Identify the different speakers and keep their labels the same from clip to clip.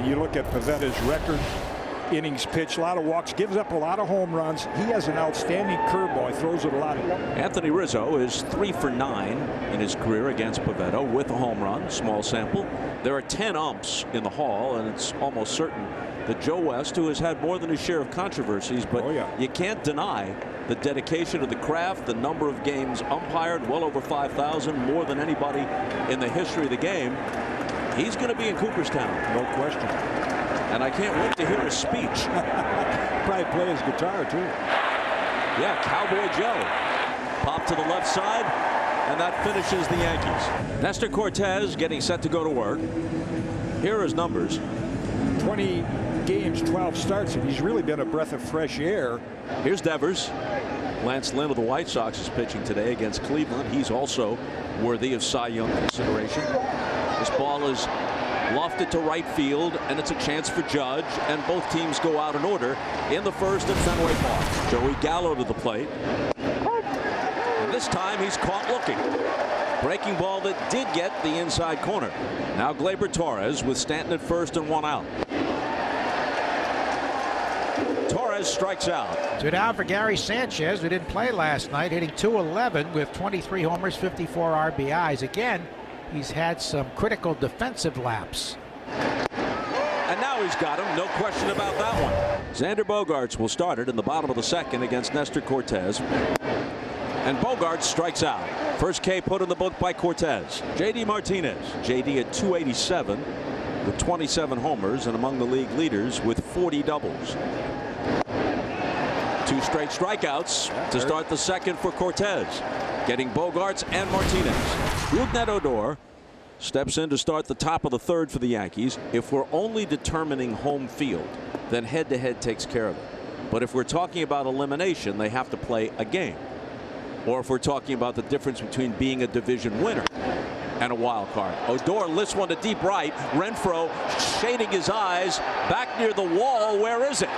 Speaker 1: You look at Pavetta's record, innings pitched, a lot of walks, gives up a lot of home runs. He has an outstanding curveball. He throws it a lot.
Speaker 2: Anthony Rizzo is 3 for 9 in his career against Pavetta with a home run. Small sample. There are 10 umps in the hall, and it's almost certain that Joe West, who has had more than his share of controversies, but you can't deny the dedication of the craft, the number of games umpired, well over 5,000, more than anybody in the history of the game. He's going to be in Cooperstown.
Speaker 1: No question.
Speaker 2: And I can't wait to hear his speech.
Speaker 1: Probably play his guitar, too.
Speaker 2: Yeah, Cowboy Joe. Pop to the left side, and that finishes the Yankees. Nestor Cortes getting set to go to work. Here are his numbers.
Speaker 1: 20 games, 12 starts, and he's really been a breath of fresh air.
Speaker 2: Here's Devers. Lance Lynn of the White Sox is pitching today against Cleveland. He's also worthy of Cy Young consideration. This ball is lofted to right field, and it's a chance for Judge, and both teams go out in order in the first at Fenway Park. Joey Gallo to the plate. And this time he's caught looking. Breaking ball that did get the inside corner. Now Gleyber Torres with Stanton at first and 1 out. Torres strikes out.
Speaker 3: 2 down for Gary Sanchez, who didn't play last night, hitting .211 with 23 homers, 54 RBIs. Again, he's had some critical defensive lapse.
Speaker 2: And now he's got him, no question about that one. Xander Bogaerts will start it in the bottom of the second against Nestor Cortes. And Bogaerts strikes out. First K put in the book by Cortes. J.D. Martinez. J.D. at .287 with 27 homers and among the league leaders with 40 doubles. 2 straight strikeouts to start the second for Cortes. Getting Bogaerts and Martinez. Rougned Odor steps in to start the top of the third for the Yankees. If we're only determining home field, then head-to-head takes care of it. But if we're talking about elimination, they have to play a game. Or if we're talking about the difference between being a division winner and a wild card. Odor lifts one to deep right. Renfroe shading his eyes back near the wall. Where is it?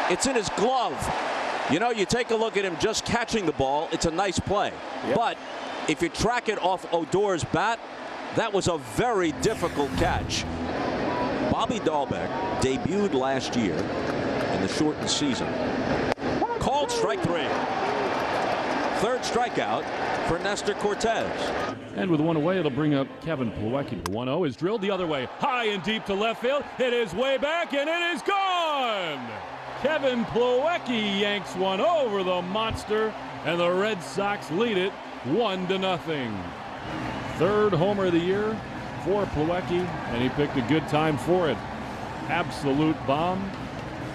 Speaker 2: It's in his glove. You know, you take a look at him just catching the ball. It's a nice play. But if you track it off Odor's bat, that was a very difficult catch. Bobby Dahlbeck debuted last year in the shortened season. Called strike 3. Third strikeout for Nestor Cortes.
Speaker 4: And with 1 away, it'll bring up Kevin Plawecki. The 1-0 is drilled the other way, high and deep to left field. It is way back, and it is gone! Kevin Plawecki yanks one over the monster, and the Red Sox lead it 1-0. Third homer of the year for Plawecki, and he picked a good time for it. Absolute bomb.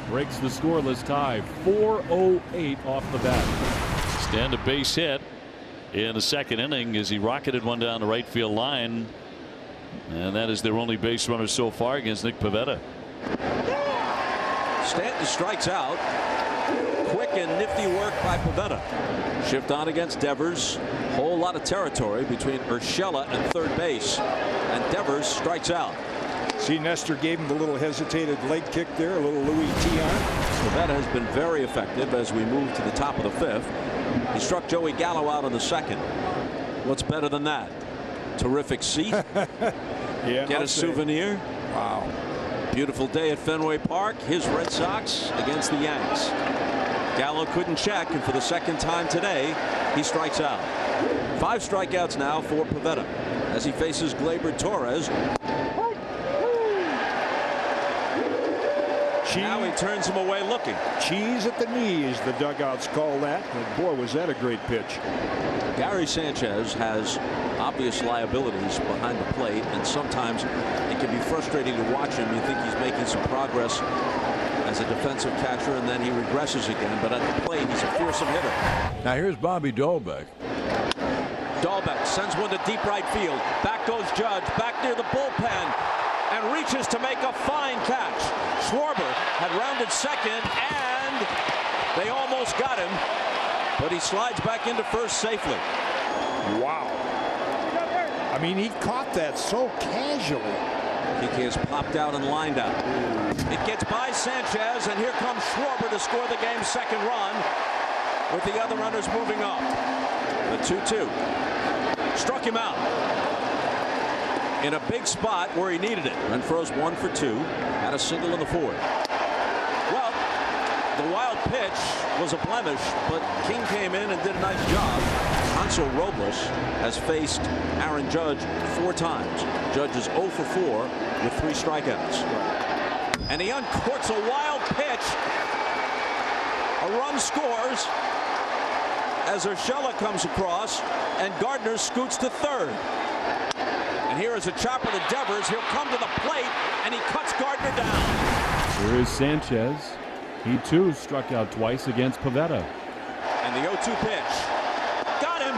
Speaker 4: Breaks the scoreless tie. 4:08 off the bat.
Speaker 5: Stand a base hit in the second inning as he rocketed one down the right field line. And that is their only base runner so far against Nick Pivetta.
Speaker 2: Stanton strikes out. Quick and nifty work by Pivetta. Shift on against Devers. Whole lot of territory between Urshela and third base. And Devers strikes out.
Speaker 1: See, Nestor gave him the little hesitated leg kick there, a little Louis Tiant.
Speaker 2: Pivetta has been very effective as we move to the top of the fifth. He struck Joey Gallo out in the second. What's better than that? Terrific seat. Get a souvenir.
Speaker 1: Wow.
Speaker 2: Beautiful day at Fenway Park. His Red Sox against the Yanks. Gallo couldn't check, and for the second time today, he strikes out. 5 strikeouts now for Pivetta as he faces Gleyber Torres. Now he turns him away looking.
Speaker 1: Cheese at the knees, the dugouts call that. And boy, was that a great pitch.
Speaker 2: Gary Sanchez has obvious liabilities behind the plate, and sometimes it can be frustrating to watch him. You think he's making some progress as a defensive catcher, and then he regresses again. But at the plate, he's a fearsome hitter.
Speaker 6: Now here's Bobby Dahlbeck.
Speaker 2: Dahlbeck sends one to deep right field. Back goes Judge, back near the bullpen, and reaches to make a fine catch. Schwarber had rounded second, and they almost got him, but he slides back into first safely.
Speaker 1: Wow. I mean, he caught that so casually.
Speaker 2: He has popped out and lined out. It gets by Sanchez, and here comes Schwarber to score the game's second run, with the other runners moving up. The 2-2. Struck him out. in a big spot where he needed it. Renfroe's 1 for 2. Had a single in the 4th. Well, the wild pitch was a blemish, but King came in and did a nice job. Hansel Robles has faced Aaron Judge 4 times. Judge is 0 for 4 with 3 strikeouts. And he uncorks a wild pitch. A run scores as Urshela comes across, and Gardner scoots to 3rd. And here is a chopper to Devers. He'll come to the plate, and he cuts Gardner down.
Speaker 4: Here is Sanchez. He too struck out twice against Pivetta.
Speaker 2: And the 0-2 pitch. Got him.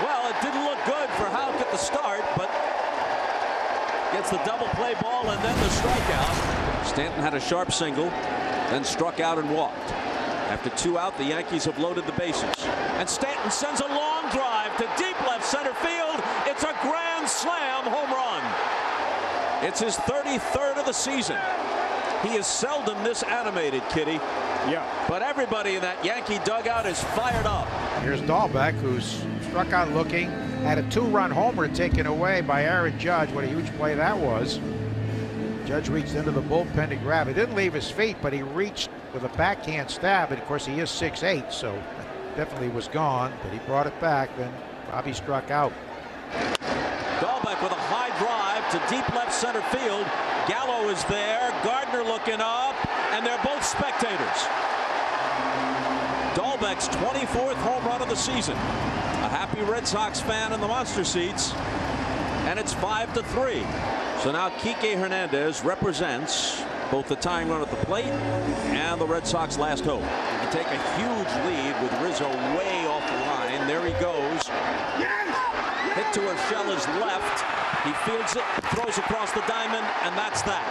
Speaker 2: Well, it didn't look good for Houck at the start, but gets the double play ball and then the strikeout. Stanton had a sharp single, then struck out and walked. After 2 out, the Yankees have loaded the bases. And Stanton sends a long drive to deep left center field. It's a grand slam home run. It's his 33rd of the season. He is seldom this animated, Kitty.
Speaker 1: Yeah.
Speaker 2: But everybody in that Yankee dugout is fired up.
Speaker 3: Here's Dahlbeck, who's struck out looking, had a 2-run homer taken away by Aaron Judge. What a huge play that was. Judge reached into the bullpen to grab it. Didn't leave his feet, but he reached with a backhand stab. And of course, he is 6'8", so definitely was gone. But he brought it back. Then Bobby struck out.
Speaker 2: Dahlbeck with a high drive to deep left center field. Gallo is there. Gardner looking up, and they're both spectators. Dahlbeck's 24th home run of the season. A happy Red Sox fan in the monster seats, and it's 5-3. So now Kike Hernandez represents both the tying run at the plate and the Red Sox last hope. He can take a huge lead with Rizzo way off the line. There he goes. Hit to Urshela's left. He fields it, throws across the diamond, and that's that.